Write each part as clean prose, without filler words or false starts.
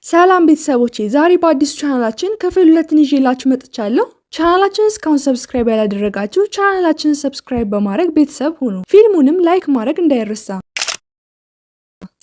ሰላም ቤተሰቦቼ ዛሬ በአዲሱ ቻናላችን ክፍል 2 ይዤላችሁ መጥቻለሁ። ቻናላችንን እስካሁን ሰብስክራይብ ያላደረጋችሁ ቻናላችንን ሰብስክራይብ በማድረግ ቤተሰብ ሁኑ። ፊልሙንም ላይክ ማድረግ እንዳይረሳ።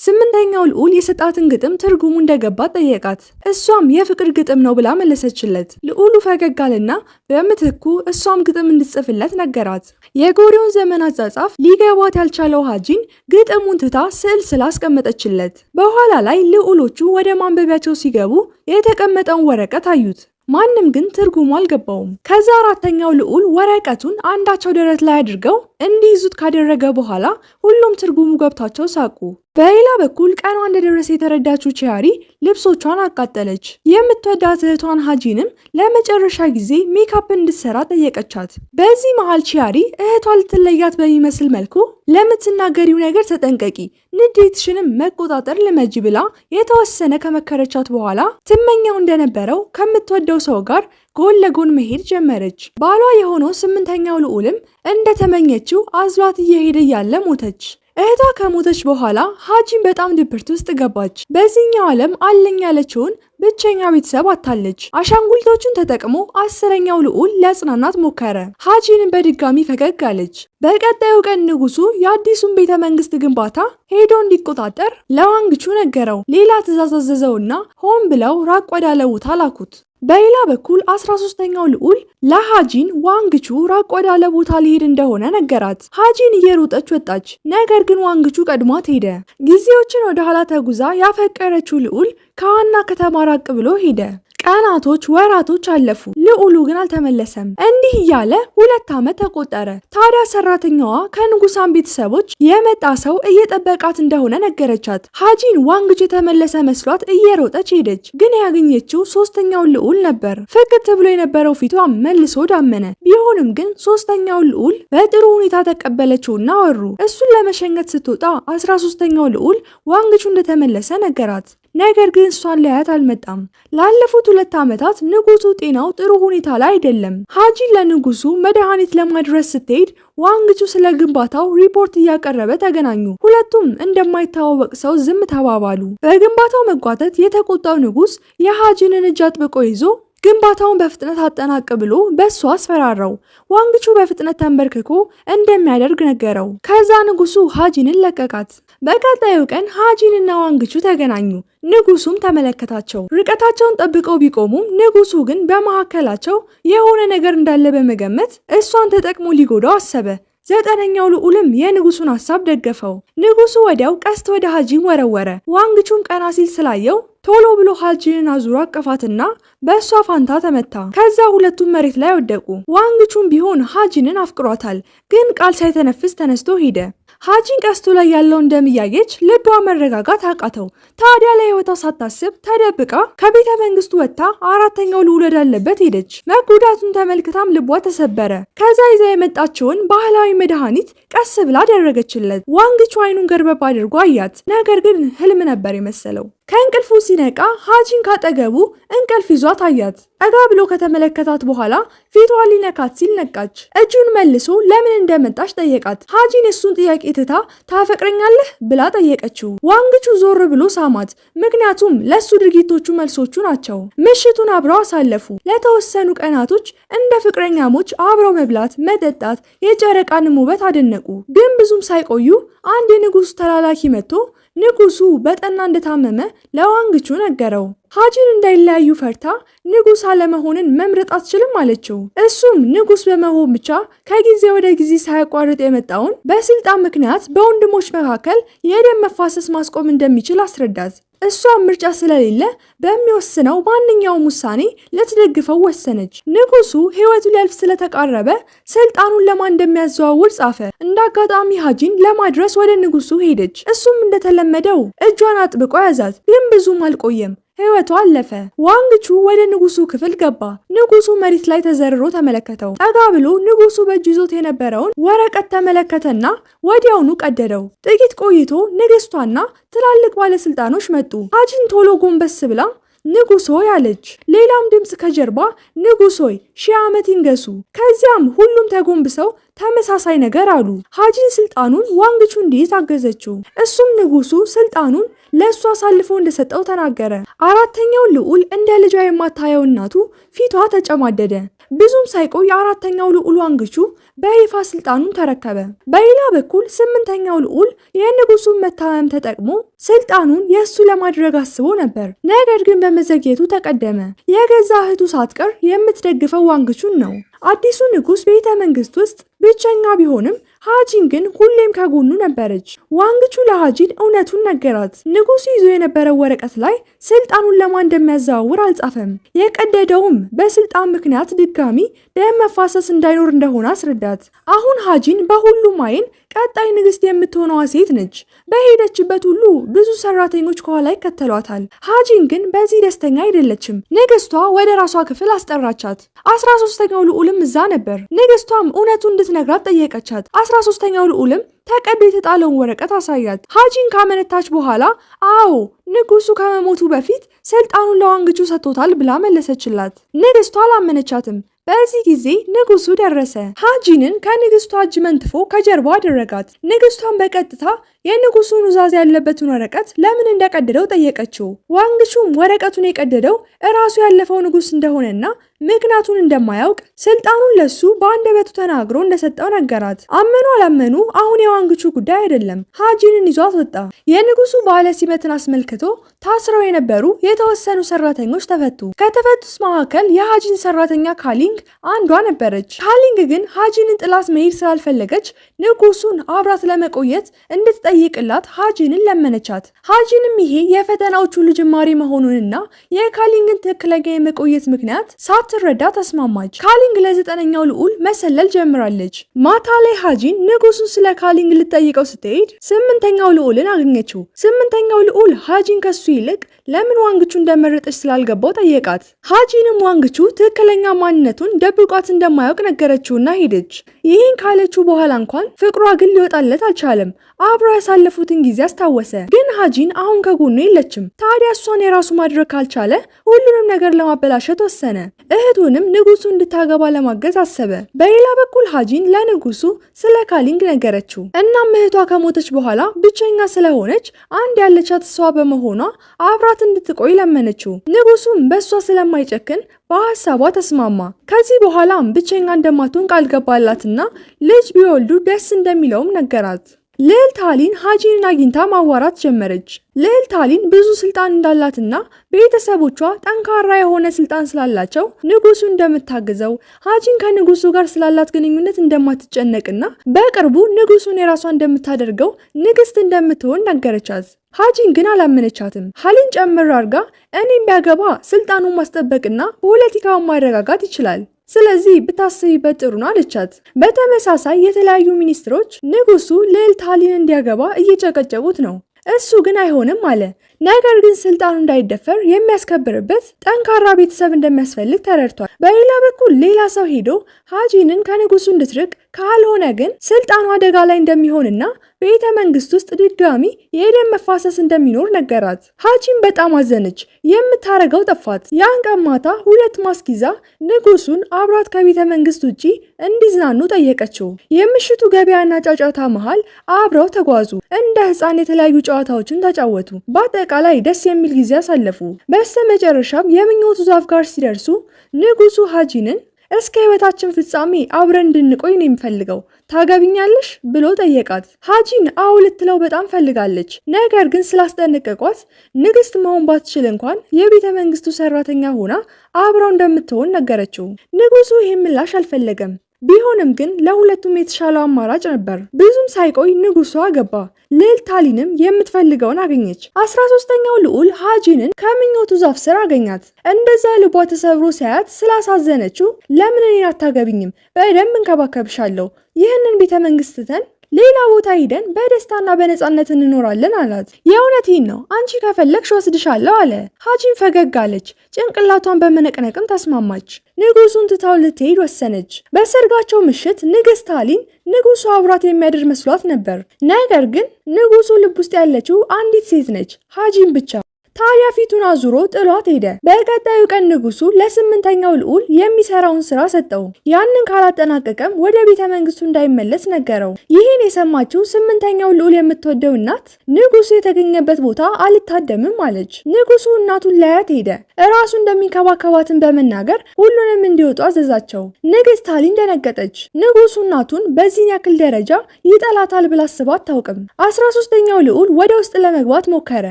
ስምንተኛው ልዑል የሰጣትን ግጥም ትርጉሙ እንደገባት ጠየቃት። እሷም የፍቅር ግጥም ነው ብላ መለሰችለት። ልዑሉ ፈገግ አለና በምትኩ እሷም ግጥም እንድትጽፍለት ነገራት። የጎሪውን ዘመን አጻጻፍ ሊገባት ያልቻለው ሀጂን ግጥሙን ትታ ስዕል ስላስቀመጠችለት በኋላ ላይ ልዑሎቹ ወደ ማንበቢያቸው ሲገቡ የተቀመጠውን ወረቀት አዩት። ማንም ግን ትርጉሙ አልገባውም። ከዛ አራተኛው ልዑል ወረቀቱን አንዳቸው ደረት ላይ አድርገው እንዲይዙት ካደረገ በኋላ ሁሉም ትርጉሙ ገብቷቸው ሳቁ። በሌላ በኩል ቀኗ እንደደረሰ የተረዳችው ቺያሪ ልብሶቿን አቃጠለች። የምትወዳት እህቷን ሀጂንም ለመጨረሻ ጊዜ ሜካፕ እንድትሰራ ጠየቀቻት። በዚህ መሃል ቺያሪ እህቷ ልትለያት በሚመስል መልኩ ለምትናገሪው ነገር ተጠንቀቂ፣ ንዴትሽንም መቆጣጠር ልመጂ ብላ የተወሰነ ከመከረቻት በኋላ ትመኛው እንደነበረው ከምትወደው ሰው ጋር ጎን ለጎን መሄድ ጀመረች። ባሏ የሆነው ስምንተኛው ልዑልም እንደተመኘችው አዝሏት እየሄደ ያለ ሞተች። እህቷ ከሞተች በኋላ ሀጂን በጣም ድብርት ውስጥ ገባች። በዚህኛው ዓለም አለኝ ያለችውን ብቸኛ ቤተሰብ አታለች። አሻንጉሊቶቹን ተጠቅሞ አስረኛው ልዑል ሊያጽናናት ሞከረ። ሀጂንን በድጋሚ ፈገግ አለች። በቀጣዩ ቀን ንጉሱ የአዲሱን ቤተ መንግስት ግንባታ ሄዶ እንዲቆጣጠር ለዋንግቹ ነገረው። ሌላ ትዕዛዝ አዘዘውና ሆን ብለው ራቅ ወዳለ ቦታ ላኩት። በሌላ በኩል 13ኛው ልዑል ለሀጂን ዋንግቹ ራቅ ወዳለ ቦታ ሊሄድ እንደሆነ ነገራት። ሀጂን እየሮጠች ወጣች። ነገር ግን ዋንግቹ ቀድሟት ሄደ። ጊዜዎችን ወደ ኋላ ተጉዛ ያፈቀረችው ልዑል ከዋና ከተማ ራቅ ብሎ ሄደ። ቀናቶች፣ ወራቶች አለፉ። ልዑሉ ግን አልተመለሰም። እንዲህ እያለ 2 ዓመት ተቆጠረ። ታዲያ ሰራተኛዋ ከንጉሳን ቤተሰቦች የመጣ ሰው እየጠበቃት እንደሆነ ነገረቻት። ሀጂን ዋንግቹ የተመለሰ መስሏት እየሮጠች ሄደች። ግን ያገኘችው 3ኛውን ልዑል ነበር። ፍክት ብሎ የነበረው ፊቷ መልሶ ዳመነ። ቢሆንም ግን 3ኛው ልዑል በጥሩ ሁኔታ ተቀበለችውና ወሩ። እሱን ለመሸኘት ስትወጣ 13ኛው ልዑል ዋንግቹ እንደተመለሰ ነገራት። ነገር ግን እሷን ሊያያት አልመጣም። ላለፉት 2 ዓመታት ንጉሱ ጤናው ጥሩ ሁኔታ ላይ አይደለም። ሀጂን ለንጉሱ መድኃኒት ለማድረስ ስትሄድ ዋንግቹ ስለ ግንባታው ሪፖርት እያቀረበ ተገናኙ። ሁለቱም እንደማይታወቅ ሰው ዝም ተባባሉ። በግንባታው መጓተት የተቆጣው ንጉስ የሀጂንን እጅ አጥብቆ ይዞ ግንባታውን በፍጥነት አጠናቅ ብሎ በእሱ አስፈራራው። ዋንግቹ በፍጥነት ተንበርክኮ እንደሚያደርግ ነገረው። ከዛ ንጉሱ ሀጂንን ለቀቃት። በቀጣዩ ቀን ሀጂንና ዋንግቹ ተገናኙ። ንጉሱም ተመለከታቸው። ርቀታቸውን ጠብቀው ቢቆሙም ንጉሱ ግን በመካከላቸው የሆነ ነገር እንዳለ በመገመት እሷን ተጠቅሞ ሊጎዳው አሰበ። 9ኛው ልዑልም የንጉሱን ሐሳብ ደገፈው። ንጉሱ ወዲያው ቀስት ወደ ሀጂን ወረወረ። ዋንግቹም ቀና ሲል ስላየው ቶሎ ብሎ ሀጂንን አዙሮ አቀፋትና በእሷ ፋንታ ተመታ። ከዛ ሁለቱም መሬት ላይ ወደቁ። ዋንግቹም ቢሆን ሀጂንን አፍቅሯታል፣ ግን ቃል ሳይተነፍስ ተነስቶ ሄደ። ሀጂን ቀስቱ ላይ ያለውን ደም እያየች ልቧ መረጋጋት አቃተው። ታዲያ ለህይወቷ ሳታስብ ተደብቃ ከቤተ መንግስቱ ወጥታ 4ኛው ልዑል ወዳለበት ሄደች። መጎዳቱን ተመልክታም ልቧ ተሰበረ። ከዛ ይዛ የመጣችውን ባህላዊ መድኃኒት ቀስ ብላ አደረገችለት። ዋንግቹ አይኑን ገርበብ አድርጎ አያት። ነገር ግን ህልም ነበር የመሰለው። ከእንቅልፉ ሲነቃ ሀጂን ካጠገቡ እንቅልፍ ይዟት አያት። ጠጋ ብሎ ከተመለከታት በኋላ ፊቷ ሊነካት ሲል ነቃች። እጁን መልሶ ለምን እንደመጣች ጠየቃት። ሀጂን እሱን ጥያቄ ትታ ታፈቅረኛለህ ብላ ጠየቀችው። ዋንግቹ ዞር ብሎ ሳማት። ምክንያቱም ለሱ ድርጊቶቹ መልሶቹ ናቸው። ምሽቱን አብረው አሳለፉ። ለተወሰኑ ቀናቶች እንደ ፍቅረኛሞች አብረው መብላት፣ መጠጣት፣ የጨረቃንም ውበት አደነቁ። ግን ብዙም ሳይቆዩ አንድ የንጉሱ ተላላኪ መጥቶ ንጉሱ በጠና እንደታመመ ለዋንግቹ ነገረው። ሀጂን እንዳይለያዩ ፈርታ ንጉስ አለመሆንን መምረጥ አትችልም አለችው። እሱም ንጉስ በመሆን ብቻ ከጊዜ ወደ ጊዜ ሳያቋርጥ የመጣውን በስልጣን ምክንያት በወንድሞች መካከል የደም መፋሰስ ማስቆም እንደሚችል አስረዳት። እሷም ምርጫ ስለሌለ በሚወስነው ማንኛውም ውሳኔ ልትደግፈው ወሰነች። ንጉሱ ህይወቱ ሊያልፍ ስለተቃረበ ስልጣኑን ለማን እንደሚያዘዋውር ጻፈ። እንደ አጋጣሚ ሀጂን ለማድረስ ወደ ንጉሱ ሄደች። እሱም እንደተለመደው እጇን አጥብቆ ያዛት። ግን ብዙም አልቆየም። ህይወቷ አለፈ። ዋንግቹ ወደ ንጉሱ ክፍል ገባ። ንጉሱ መሬት ላይ ተዘርሮ ተመለከተው። ጠጋ ብሎ ንጉሱ በእጁ ይዞት የነበረውን ወረቀት ተመለከተና ወዲያውኑ ቀደደው። ጥቂት ቆይቶ ንግስቷና ትላልቅ ባለስልጣኖች መጡ። ሀጂን ቶሎ ጎንበስ ብላ ንጉስ ሆይ አለች። ሌላም ድምጽ ከጀርባ ንጉስ ሆይ 1000 ዓመት ይንገሱ። ከዚያም ሁሉም ተጎንብሰው ተመሳሳይ ነገር አሉ። ሃጂን ስልጣኑን ዋንግቹ እንዲይዝ አገዘችው። እሱም ንጉሱ ስልጣኑን ለእሱ አሳልፎ እንደሰጠው ተናገረ። አራተኛው ልዑል እንደ ልጇ የማታየው እናቱ ፊቷ ተጨማደደ። ብዙም ሳይቆይ አራተኛው ልዑል ዋንግቹ በይፋ ስልጣኑን ተረከበ። በሌላ በኩል ስምንተኛው ልዑል የንጉሱን መታመም ተጠቅሞ ስልጣኑን የእሱ ለማድረግ አስቦ ነበር። ነገር ግን በመዘግየቱ ተቀደመ። የገዛ እህቱ ሳትቀር የምትደግፈው ዋንግቹን ነው። አዲሱ ንጉስ ቤተ መንግስት ውስጥ ብቸኛ ቢሆንም ሃጂን ግን ሁሌም ከጎኑ ነበረች። ዋንግቹ ለሃጂን እውነቱን ነገራት። ንጉሱ ይዞ የነበረው ወረቀት ላይ ስልጣኑን ለማን እንደሚያዘዋውር አልጻፈም። የቀደደውም በስልጣን ምክንያት ድጋሚ ደም መፋሰስ እንዳይኖር እንደሆነ አስረዳት። አሁን ሃጂን በሁሉም አይን ቀጣይ ንግስት የምትሆነዋ ሴት ነች። በሄደችበት ሁሉ ብዙ ሰራተኞች ከኋላ ይከተሏታል። ሃጂን ግን በዚህ ደስተኛ አይደለችም። ንግስቷ ወደ ራሷ ክፍል አስጠራቻት። 13ኛው ልዑልም እዛ ነበር። ንግስቷም እውነቱን እንድትነግራት ጠየቀቻት። 13ኛው ልዑልም ተቀዶ የተጣለውን ወረቀት አሳያት። ሃጂን ካመነታች በኋላ አዎ ንጉሱ ከመሞቱ በፊት ስልጣኑን ለዋንግቹ ሰጥቶታል ብላ መለሰችላት። ንግስቷ አላመነቻትም። በዚህ ጊዜ ንጉሱ ደረሰ። ሃጂንን ከንግስቷ እጅ መንትፎ ከጀርባ አደረጋት። ንግስቷን በቀጥታ የንጉሱ ኑዛዜ ያለበትን ወረቀት ለምን እንደቀደደው ጠየቀችው። ዋንግቹም ወረቀቱን የቀደደው እራሱ ያለፈው ንጉስ እንደሆነና ምክንያቱን እንደማያውቅ ስልጣኑን ለሱ በአንደበቱ ተናግሮ እንደሰጠው ነገራት። አመኑ አላመኑ አሁን የዋንግቹ ጉዳይ አይደለም። ሃጂንን ይዟት ወጣ። የንጉሱ በዓለ ሲመትን አስመልክቶ ታስረው የነበሩ የተወሰኑ ሰራተኞች ተፈቱ። ከተፈቱት መካከል የሃጂን ሰራተኛ ካሊንግ አንዷ ነበረች። ካሊንግ ግን ሃጂንን ጥላት መሄድ ስላልፈለገች ንጉሱን አብራት ለመቆየት እንድትጠይቅላት ሃጂንን ለመነቻት። ሃጂንም ይሄ የፈተናዎቹ ጅማሬ መሆኑንና የካሊንግን ትክክለኛ የመቆየት ምክንያት ሳትረዳ ተስማማች። ካሊንግ ለ9ኛው ልዑል መሰለል ጀምራለች። ማታ ላይ ሃጂን ንጉሱን ስለ ካሊንግ ልትጠይቀው ስትሄድ 8ኛው ልዑልን አገኘችው። 8ኛው ልዑል ሃጂን ከሱ ይልቅ ለምን ዋንግቹ እንደመረጠች ስላልገባው ጠየቃት። ሃጂንም ዋንግቹ ትክክለኛ ማንነቱን ደብቋት እንደማያውቅ ነገረችውና ሄደች። ይህን ካለችው በኋላ እንኳን ፍቅሯ ግን ሊወጣለት አልቻለም። አብሮ ያሳለፉትን ጊዜ አስታወሰ። ግን ሃጂን አሁን ከጎኑ የለችም። ታዲያ እሷን የራሱ ማድረግ ካልቻለ ሁሉንም ነገር ለማበላሸት ወሰነ። እህቱንም ንጉሱ እንድታገባ ለማገዝ አሰበ። በሌላ በኩል ሃጂን ለንጉሱ ስለ ካሊንግ ነገረችው። እናም እህቷ ከሞተች በኋላ ብቸኛ ስለሆነች አንድ ያለቻት እሷ በመሆኗ አብራት እንድትቆይ ለመነችው። ንጉሱም በእሷ ስለማይጨክን በሀሳቧ ተስማማ። ከዚህ በኋላም ብቸኛ እንደማትሆን ቃል ገባላትና ልጅ ቢወልዱ ደስ እንደሚለውም ነገራት። ልዕልት ሃሊን ሃጂንን አግኝታ ማዋራት ጀመረች። ልዕልት ሃሊን ብዙ ስልጣን እንዳላትና ቤተሰቦቿ ጠንካራ የሆነ ስልጣን ስላላቸው ንጉሱ እንደምታግዘው፣ ሃጂን ከንጉሱ ጋር ስላላት ግንኙነት እንደማትጨነቅና በቅርቡ ንጉሱን የራሷ እንደምታደርገው ንግስት እንደምትሆን ነገረቻት። ሃጂን ግን አላመነቻትም። ሃሊን ጨምር አድርጋ እኔም ቢያገባ ስልጣኑን ማስጠበቅና ፖለቲካውን ማረጋጋት ይችላል፣ ስለዚህ ብታስቢበት ጥሩ ነው አለቻት። በተመሳሳይ የተለያዩ ሚኒስትሮች ንጉሱ ልዕልት ሃሊን እንዲያገባ እየጨቀጨቁት ነው። እሱ ግን አይሆንም አለ። ነገር ግን ስልጣኑ እንዳይደፈር የሚያስከብርበት ጠንካራ ቤተሰብ እንደሚያስፈልግ ተረድቷል። በሌላ በኩል ሌላ ሰው ሄዶ ሃጂንን ከንጉሱ እንድትርቅ ካልሆነ ግን ስልጣኑ አደጋ ላይ እንደሚሆንና ቤተ መንግስት ውስጥ ድጋሚ የደም መፋሰስ እንደሚኖር ነገራት። ሃጂን በጣም አዘነች። የምታረገው ጠፋት። ያን ቀን ማታ 2 ማስክ ይዛ ንጉሱን አብራት ከቤተ መንግስት ውጪ እንዲዝናኑ ጠየቀችው። የምሽቱ ገበያና ጫጫታ መሃል አብረው ተጓዙ። እንደ ህፃን የተለያዩ ጨዋታዎችን ተጫወቱ። በአጠቃላይ ደስ የሚል ጊዜ አሳለፉ። በስተመጨረሻም የምኞቱ ዛፍ ጋር ሲደርሱ ንጉሱ ሃጂንን እስከ ህይወታችን ፍጻሜ አብረን እንድንቆይ ነው የሚፈልገው፣ ታገቢኛለሽ ብሎ ጠየቃት። ሃጂን አዎ ልትለው በጣም ፈልጋለች። ነገር ግን ስላስጠነቀቋት ንግስት መሆን ባትችል እንኳን የቤተ መንግስቱ ሰራተኛ ሆና አብረው እንደምትሆን ነገረችው። ንጉሱ ይህን ምላሽ አልፈለገም። ቢሆንም ግን ለሁለቱም የተሻለው አማራጭ ነበር። ብዙም ሳይቆይ ንጉሱ አገባ። ልዕልት ሃሊንም የምትፈልገውን አገኘች። 13ኛው ልዑል ሃጂንን ከምኞቱ ዛፍ ስር አገኛት። እንደዛ ልቧ ተሰብሮ ሳያት ስላሳዘነችው ለምን እኔን አታገቢኝም? በደንብ እንከባከብሻለሁ። ይህንን ቤተ መንግስት ትተን ሌላ ቦታ ሂደን በደስታና በነፃነት እንኖራለን አላት። የእውነቴን ነው፣ አንቺ ከፈለግሽ ወስድሻለሁ አለ። ሃጂን ፈገግ አለች። ጭንቅላቷን በመነቅነቅም ተስማማች። ንጉሱን ትታው ልትሄድ ወሰነች። በሰርጋቸው ምሽት ንግስት ሃሊን ንጉሱ አብራት የሚያድር መስሏት ነበር። ነገር ግን ንጉሱ ልብ ውስጥ ያለችው አንዲት ሴት ነች፣ ሃጂን ብቻ። ታዲያ ፊቱን አዙሮ ጥሏት ሄደ። በቀጣዩ ቀን ንጉሱ ለ8ኛው ልዑል የሚሰራውን ስራ ሰጠው። ያንን ካላጠናቀቀም ወደ ቤተ መንግስቱ እንዳይመለስ ነገረው። ይህን የሰማችው 8ኛው ልዑል የምትወደው እናት ንጉሱ የተገኘበት ቦታ አልታደምም አለች። ንጉሱ እናቱን ላያት ሄደ። እራሱ እንደሚንከባከባትን በመናገር ሁሉንም እንዲወጡ አዘዛቸው። ንግስት ታሊን ደነገጠች። ንጉሱ እናቱን በዚህ ያክል ደረጃ ይጠላታል ብላ አስባ አታውቅም። 13ኛው ልዑል ወደ ውስጥ ለመግባት ሞከረ።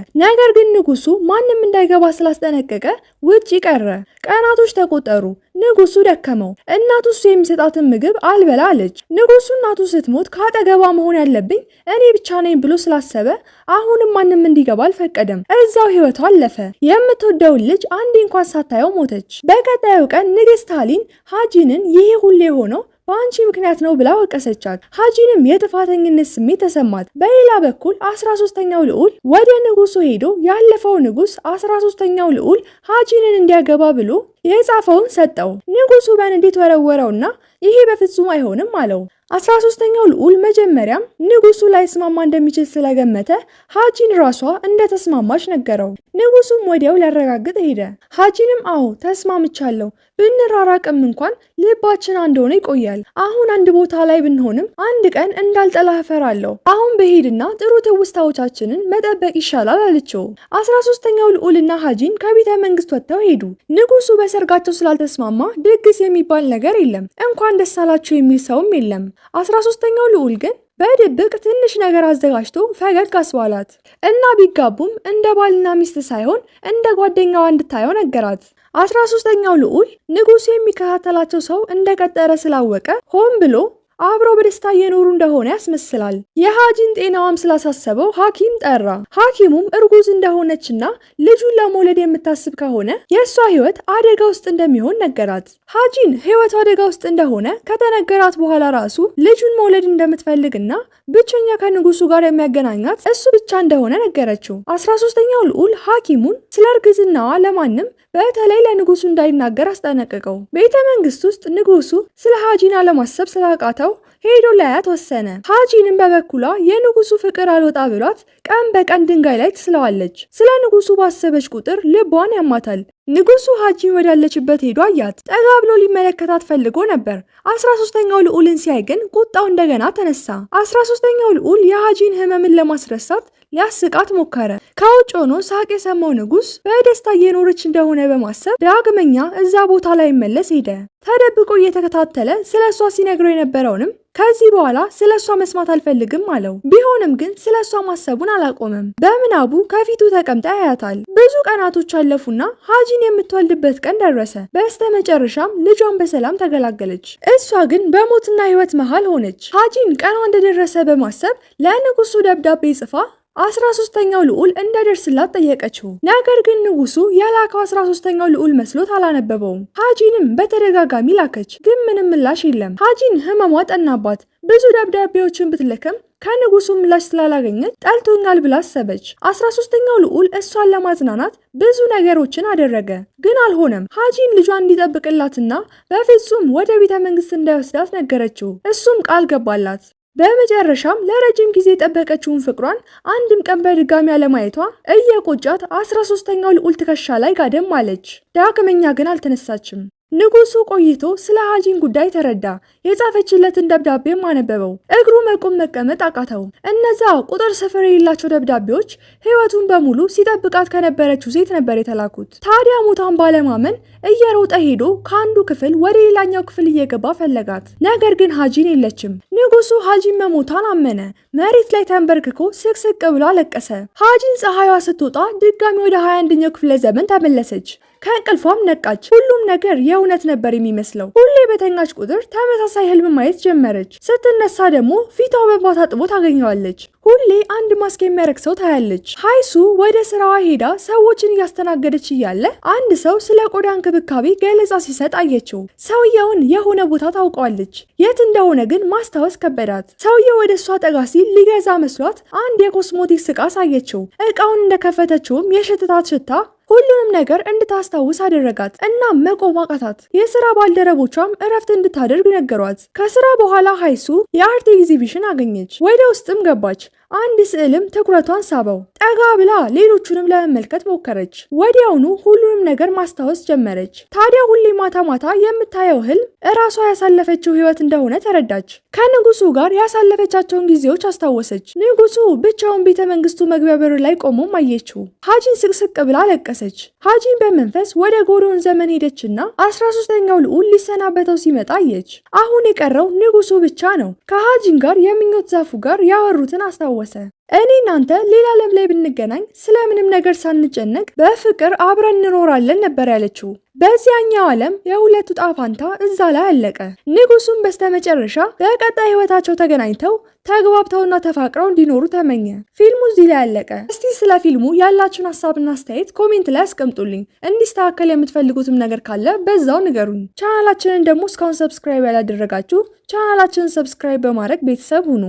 ነገር ግን ንጉሱ ማንም እንዳይገባ ስላስጠነቀቀ ውጪ ቀረ። ቀናቶች ተቆጠሩ። ንጉሱ ደከመው። እናቱ እሱ የሚሰጣትን ምግብ አልበላ አለች። ንጉሱ እናቱ ስትሞት ካጠገቧ መሆን ያለብኝ እኔ ብቻ ነኝ ብሎ ስላሰበ አሁንም ማንም እንዲገባ አልፈቀደም። እዛው ህይወቷ አለፈ። የምትወደውን ልጅ አንዴ እንኳን ሳታየው ሞተች። በቀጣዩ ቀን ንግስት ታሊን ሃጂንን ይሄ ሁሌ ሆነው በአንቺ ምክንያት ነው ብላ ወቀሰቻት። ሃጂንም የጥፋተኝነት ስሜት ተሰማት። በሌላ በኩል 13ኛው ልዑል ወደ ንጉሱ ሄዶ ያለፈው ንጉስ 13ኛው ልዑል ሃጂንን እንዲያገባ ብሎ የጻፈውን ሰጠው። ንጉሱ በንዴት ወረወረውና ይሄ በፍጹም አይሆንም አለው። 13ኛው ልዑል መጀመሪያም ንጉሱ ላይ ስማማ እንደሚችል ስለገመተ ሃጂን ራሷ እንደተስማማች ነገረው። ንጉሱም ወዲያው ሊያረጋግጥ ሄደ። ሃጂንም አዎ ተስማምቻለሁ፣ ብንራራቅም እንኳን ልባችን አንድ ሆኖ ይቆያል። አሁን አንድ ቦታ ላይ ብንሆንም አንድ ቀን እንዳልጠላህ እፈራለሁ። አሁን በሄድና ጥሩ ትውስታዎቻችንን መጠበቅ ይሻላል አለችው። 13ኛው ልዑልና ሃጂን ከቤተ መንግስት ወጥተው ሄዱ። ንጉሱ በሰርጋቸው ስላልተስማማ ድግስ የሚባል ነገር የለም። እንኳን ደስ አላችሁ የሚል ሰውም የለም። 13ኛው ልዑል ግን በድብቅ ትንሽ ነገር አዘጋጅቶ ፈገግ አስባላት እና ቢጋቡም እንደ ባልና ሚስት ሳይሆን እንደ ጓደኛዋ እንድታየው ነገራት። 13ኛው ልዑል ንጉሱ የሚከታተላቸው ሰው እንደቀጠረ ስላወቀ ሆን ብሎ አብረው በደስታ እየኖሩ እንደሆነ ያስመስላል። የሃጂን ጤናዋም ስላሳሰበው ሐኪም ጠራ። ሐኪሙም እርጉዝ እንደሆነችና ልጁን ለመውለድ የምታስብ ከሆነ የእሷ ህይወት አደጋ ውስጥ እንደሚሆን ነገራት። ሃጂን ህይወቱ አደጋ ውስጥ እንደሆነ ከተነገራት በኋላ ራሱ ልጁን መውለድ እንደምትፈልግና ብቸኛ ከንጉሱ ጋር የሚያገናኛት እሱ ብቻ እንደሆነ ነገረችው። 13ኛው ልዑል ሐኪሙን ስለ እርግዝናዋ ለማንም በተለይ ለንጉሱ እንዳይናገር አስጠነቀቀው። ቤተ መንግስት ውስጥ ንጉሱ ስለ ሃጂን አለማሰብ ስላቃተው ሄዶ ላያት ወሰነ። ሃጂንም በበኩሏ የንጉሱ ፍቅር አልወጣ ብሏት ቀን በቀን ድንጋይ ላይ ትስለዋለች። ስለ ንጉሱ ባሰበች ቁጥር ልቧን ያማታል። ንጉሱ ሃጂን ወዳለችበት ሄዶ አያት። ጠጋ ብሎ ሊመለከታት ፈልጎ ነበር። 13ኛው ልዑልን ሲያይ ግን ቁጣው እንደገና ተነሳ። 13ኛው ልዑል የሃጂን ህመምን ለማስረሳት ሊያስቃት ሞከረ። ከውጭ ሆኖ ሳቅ የሰማው ንጉስ በደስታ እየኖረች እንደሆነ በማሰብ ዳግመኛ እዛ ቦታ ላይ መለስ ሄደ። ተደብቆ እየተከታተለ ስለሷ ሲነግረው የነበረውንም ከዚህ በኋላ ስለሷ መስማት አልፈልግም አለው። ቢሆንም ግን ስለሷ ማሰቡን አላቆመም። በምናቡ ከፊቱ ተቀምጣ ያያታል። ብዙ ቀናቶች አለፉና ሃጂን የምትወልድበት ቀን ደረሰ። በስተመጨረሻም ልጇን በሰላም ተገላገለች። እሷ ግን በሞትና ህይወት መሃል ሆነች። ሃጂን ቀኗ እንደደረሰ በማሰብ ለንጉሱ ደብዳቤ ጽፋ 13ኛው ልዑል እንደደርስላት ጠየቀችው። ነገር ግን ንጉሱ የላከው 13ኛው ልዑል መስሎት አላነበበውም። ሃጂንም በተደጋጋሚ ላከች፣ ግን ምንም ምላሽ የለም። ሃጂን ህመሟ ጠናባት። ብዙ ደብዳቤዎችን ብትልክም ከንጉሱ ምላሽ ስላላገኘች ጠልቶኛል ብላ አሰበች። 13ኛው ልዑል እሷን ለማጽናናት ብዙ ነገሮችን አደረገ፣ ግን አልሆነም። ሃጂን ልጇን እንዲጠብቅላትና በፍጹም ወደ ቤተ መንግስት እንዳይወስዳት ነገረችው። እሱም ቃል ገባላት። በመጨረሻም ለረጅም ጊዜ የጠበቀችውን ፍቅሯን አንድም ቀን በድጋሚ አለማየቷ እየቆጫት 13ኛው ልዑል ትከሻ ላይ ጋደም አለች። ዳግመኛ ግን አልተነሳችም። ንጉሱ ቆይቶ ስለ ሃጂን ጉዳይ ተረዳ። የጻፈችለትን ደብዳቤም አነበበው። እግሩ መቆም መቀመጥ አቃተው። እነዛ ቁጥር ስፍር የሌላቸው ደብዳቤዎች ህይወቱን በሙሉ ሲጠብቃት ከነበረችው ሴት ነበር የተላኩት። ታዲያ ሞታን ባለማመን እየሮጠ ሄዶ ከአንዱ ክፍል ወደ ሌላኛው ክፍል እየገባ ፈለጋት። ነገር ግን ሃጂን የለችም። ንጉሱ ሃጂን መሞታን አመነ። መሬት ላይ ተንበርክኮ ስቅስቅ ብሎ አለቀሰ። ሃጂን ፀሐይዋ ስትወጣ ድጋሚ ወደ 21ኛው ክፍለ ዘመን ተመለሰች። ከእንቅልፏም ነቃች። ሁሉም ነገር የእውነት ነበር የሚመስለው። ሁሌ በተኛች ቁጥር ተመሳሳይ ህልም ማየት ጀመረች። ስትነሳ ደግሞ ፊቷ በእንባ ታጥቦ ታገኘዋለች። ሁሌ አንድ ማስክ የሚያረግ ሰው ታያለች። ሃይሱ ወደ ስራዋ ሄዳ ሰዎችን እያስተናገደች እያለ አንድ ሰው ስለ ቆዳ እንክብካቤ ገለጻ ሲሰጥ አየችው። ሰውየውን የሆነ ቦታ ታውቀዋለች። የት እንደሆነ ግን ማስታወስ ከበዳት። ሰውየው ወደ እሷ ጠጋ ሲል ሊገዛ መስሏት አንድ የኮስሞቲክስ ዕቃ አሳየችው። ዕቃውን እንደከፈተችውም የሸተታት ሽታ ሁሉንም ነገር እንድታስታውስ አደረጋት እና መቆም አቃታት። የስራ ባልደረቦቿም እረፍት እንድታደርግ ነገሯት። ከስራ በኋላ ሃይሱ የአርት ኤግዚቢሽን አገኘች። ወደ ውስጥም ገባች። አንድ ስዕልም ትኩረቷን ሳበው። ጠጋ ብላ ሌሎቹንም ለመመልከት ሞከረች። ወዲያውኑ ሁሉንም ነገር ማስታወስ ጀመረች። ታዲያ ሁሌ ማታ ማታ የምታየው ህልም እራሷ ያሳለፈችው ህይወት እንደሆነ ተረዳች። ከንጉሱ ጋር ያሳለፈቻቸውን ጊዜዎች አስታወሰች። ንጉሱ ብቻውን ቤተ መንግስቱ መግቢያ በር ላይ ቆሞም አየችው። ሀጂን ስቅስቅ ብላ አለቀሰች። ሀጂን በመንፈስ ወደ ጎሪዮን ዘመን ሄደችና 13ኛው ልዑል ሊሰናበተው ሲመጣ አየች። አሁን የቀረው ንጉሱ ብቻ ነው። ከሀጂን ጋር የምኞት ዛፉ ጋር ያወሩትን አስታወሰ። እኔ እናንተ ሌላ ዓለም ላይ ብንገናኝ ስለምንም ነገር ሳንጨነቅ በፍቅር አብረን እንኖራለን ነበር ያለችው። በዚያኛው ዓለም የሁለቱ ጣፋንታ እዛ ላይ አለቀ። ንጉሱም በስተመጨረሻ በቀጣይ ህይወታቸው ተገናኝተው ተግባብተውና ተፋቅረው እንዲኖሩ ተመኘ። ፊልሙ እዚህ ላይ አለቀ። እስቲ ስለ ፊልሙ ያላችሁን ሀሳብና አስተያየት ኮሜንት ላይ አስቀምጡልኝ። እንዲስተካከል የምትፈልጉትም ነገር ካለ በዛው ንገሩኝ። ቻናላችንን ደግሞ እስካሁን ሰብስክራይብ ያላደረጋችሁ ቻናላችንን ሰብስክራይብ በማድረግ ቤተሰብ ሁኑ።